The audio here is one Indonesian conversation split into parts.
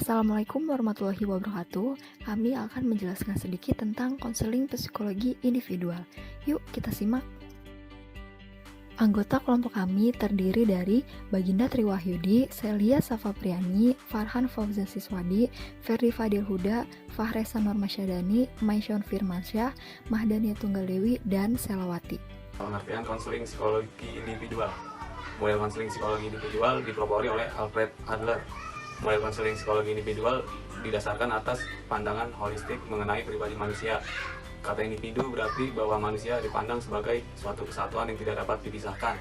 Assalamualaikum warahmatullahi wabarakatuh. Kami akan menjelaskan sedikit tentang konseling psikologi individual. Yuk kita simak. Anggota kelompok kami terdiri dari Baginda Triwahyudi, Celia Safapriani, Farhan Fauzan Siswadi, Ferdi Fadil Huda, Fahresa Normasyadani, Maisyon Firmansyah, Mahdania Tunggaldewi, dan Selawati. Pengertian konseling psikologi individual. Model konseling psikologi individual dipelopori oleh Alfred Adler. Model konseling psikologi individual didasarkan atas pandangan holistik mengenai pribadi manusia. Kata individu berarti bahwa manusia dipandang sebagai suatu kesatuan yang tidak dapat dipisahkan.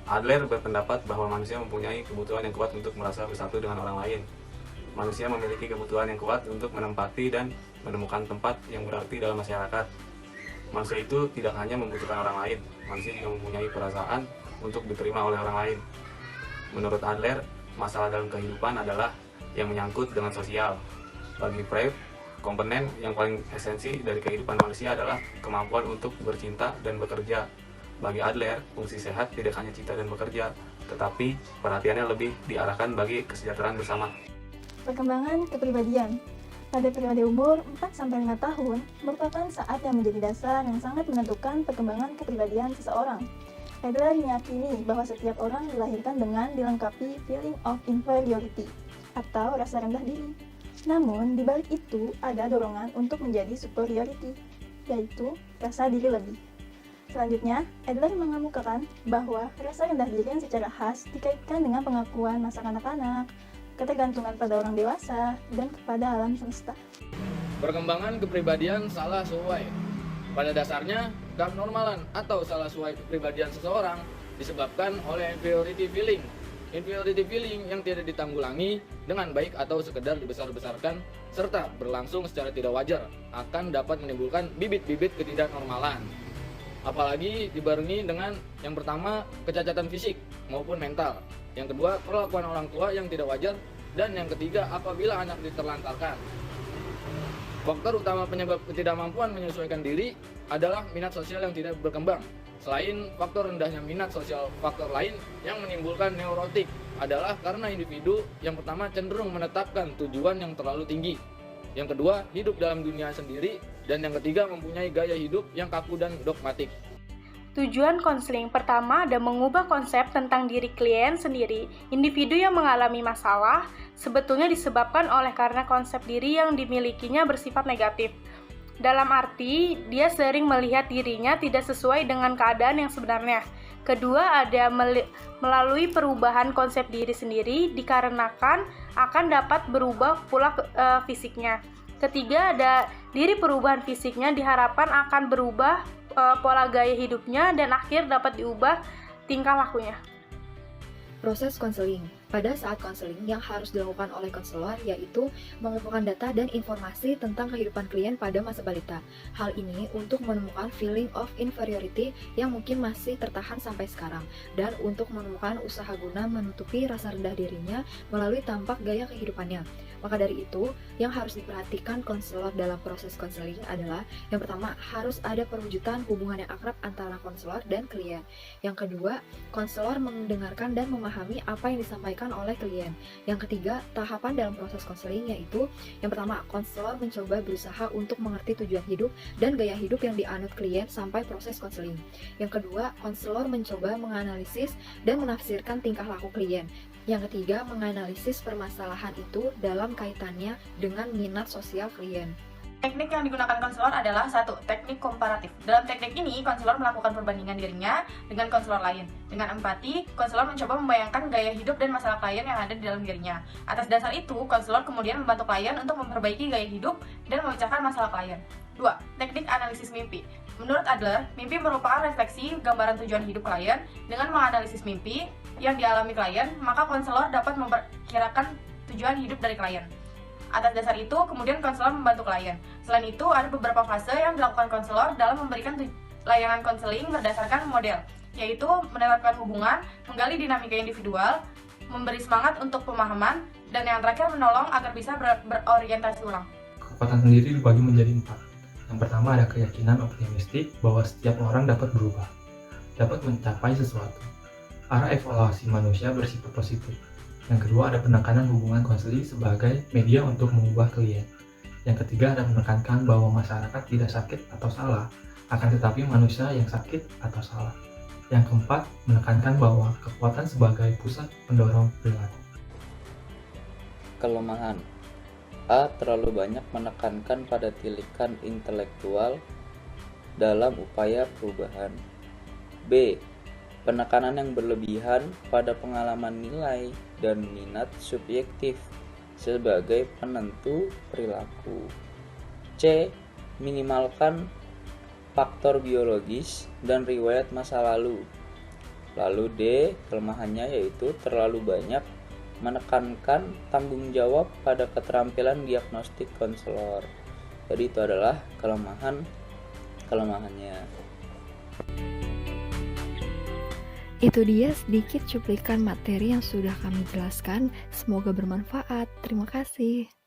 Adler berpendapat bahwa manusia mempunyai kebutuhan yang kuat untuk merasa bersatu dengan orang lain. Manusia memiliki kebutuhan yang kuat untuk menempati dan menemukan tempat yang berarti dalam masyarakat. Manusia itu tidak hanya membutuhkan orang lain, manusia juga mempunyai perasaan untuk diterima oleh orang lain. Menurut Adler, masalah dalam kehidupan adalah yang menyangkut dengan sosial. Bagi Freud, komponen yang paling esensi dari kehidupan manusia adalah kemampuan untuk bercinta dan bekerja. Bagi Adler, fungsi sehat tidak hanya cinta dan bekerja, tetapi perhatiannya lebih diarahkan bagi kesejahteraan bersama. Perkembangan kepribadian. Pada periode umur 4-5 tahun merupakan saat yang menjadi dasar yang sangat menentukan perkembangan kepribadian seseorang. Adler meyakini bahwa setiap orang dilahirkan dengan dilengkapi feeling of inferiority atau rasa rendah diri. Namun, di balik itu ada dorongan untuk menjadi superiority, yaitu rasa diri lebih. Selanjutnya, Adler mengemukakan bahwa rasa rendah diri yang secara khas dikaitkan dengan pengakuan masa kanak-kanak, ketergantungan pada orang dewasa, dan kepada alam semesta. Perkembangan kepribadian salah sesuai. Pada dasarnya, keabnormalan atau salah sesuai kepribadian seseorang disebabkan oleh inferiority feeling. Inferiority feeling yang tidak ditanggulangi dengan baik atau sekedar dibesar-besarkan serta berlangsung secara tidak wajar akan dapat menimbulkan bibit-bibit ketidaknormalan. Apalagi dibarengi dengan yang pertama, kecacatan fisik maupun mental. Yang kedua, perlakuan orang tua yang tidak wajar. Dan yang ketiga, apabila anak diterlantarkan. Faktor utama penyebab ketidakmampuan menyesuaikan diri adalah minat sosial yang tidak berkembang. Selain faktor rendahnya minat sosial, faktor lain yang menimbulkan neurotik adalah karena individu yang pertama cenderung menetapkan tujuan yang terlalu tinggi. Yang kedua, hidup dalam dunia sendiri. Dan yang ketiga, mempunyai gaya hidup yang kaku dan dogmatik. Tujuan konseling pertama ada mengubah konsep tentang diri klien sendiri. Individu yang mengalami masalah sebetulnya disebabkan oleh karena konsep diri yang dimilikinya bersifat negatif. Dalam arti, dia sering melihat dirinya tidak sesuai dengan keadaan yang sebenarnya. Kedua, ada melalui perubahan konsep diri sendiri dikarenakan akan dapat berubah pula fisiknya. Ketiga, ada diri perubahan fisiknya diharapkan akan berubah pola gaya hidupnya dan akhir dapat diubah tingkah lakunya. Proses konseling. Pada saat konseling yang harus dilakukan oleh konselor yaitu mengumpulkan data dan informasi tentang kehidupan klien pada masa balita. Hal ini untuk menemukan feeling of inferiority yang mungkin masih tertahan sampai sekarang dan untuk menemukan usaha guna menutupi rasa rendah dirinya melalui tampak gaya kehidupannya. Maka dari itu, yang harus diperhatikan konselor dalam proses konseling adalah yang pertama, harus ada perwujudan hubungan yang akrab antara konselor dan klien. Yang kedua, konselor mendengarkan dan memahami apa yang disampaikan oleh klien. Yang ketiga, tahapan dalam proses konseling yaitu yang pertama, konselor mencoba berusaha untuk mengerti tujuan hidup dan gaya hidup yang dianut klien sampai proses konseling. Yang kedua, konselor mencoba menganalisis dan menafsirkan tingkah laku klien. Yang ketiga, menganalisis permasalahan itu dalam kaitannya dengan minat sosial klien. Teknik yang digunakan konselor adalah satu, teknik komparatif. Dalam teknik ini, konselor melakukan perbandingan dirinya dengan konselor lain. Dengan empati, konselor mencoba membayangkan gaya hidup dan masalah klien yang ada di dalam dirinya. Atas dasar itu, konselor kemudian membantu klien untuk memperbaiki gaya hidup dan memecahkan masalah klien. 2. Teknik analisis mimpi. Menurut Adler, mimpi merupakan refleksi gambaran tujuan hidup klien. Dengan menganalisis mimpi yang dialami klien, maka konselor dapat memperkirakan tujuan hidup dari klien. Atas dasar itu, kemudian konselor membantu klien. Selain itu, ada beberapa fase yang dilakukan konselor dalam memberikan layanan konseling berdasarkan model, yaitu menerapkan hubungan, menggali dinamika individual, memberi semangat untuk pemahaman, dan yang terakhir menolong agar bisa berorientasi ulang. Kekuatan sendiri dibagi menjadi 4. Yang pertama ada keyakinan optimistik bahwa setiap orang dapat berubah, dapat mencapai sesuatu. Arah evaluasi manusia bersifat positif. Yang kedua, ada penekanan hubungan konseling sebagai media untuk mengubah klien. Yang ketiga, ada menekankan bahwa masyarakat tidak sakit atau salah, akan tetapi manusia yang sakit atau salah. Yang keempat, menekankan bahwa kekuatan sebagai pusat pendorong perilaku. Kelemahan A. Terlalu banyak menekankan pada tilikan intelektual dalam upaya perubahan. B. Penekanan yang berlebihan pada pengalaman nilai dan minat subjektif sebagai penentu perilaku. C. Minimalkan faktor biologis dan riwayat masa lalu. Lalu D. Kelemahannya yaitu terlalu banyak menekankan tanggung jawab pada keterampilan diagnostik konselor. Jadi itu adalah kelemahannya. Itu dia sedikit cuplikan materi yang sudah kami jelaskan. Semoga bermanfaat. Terima kasih.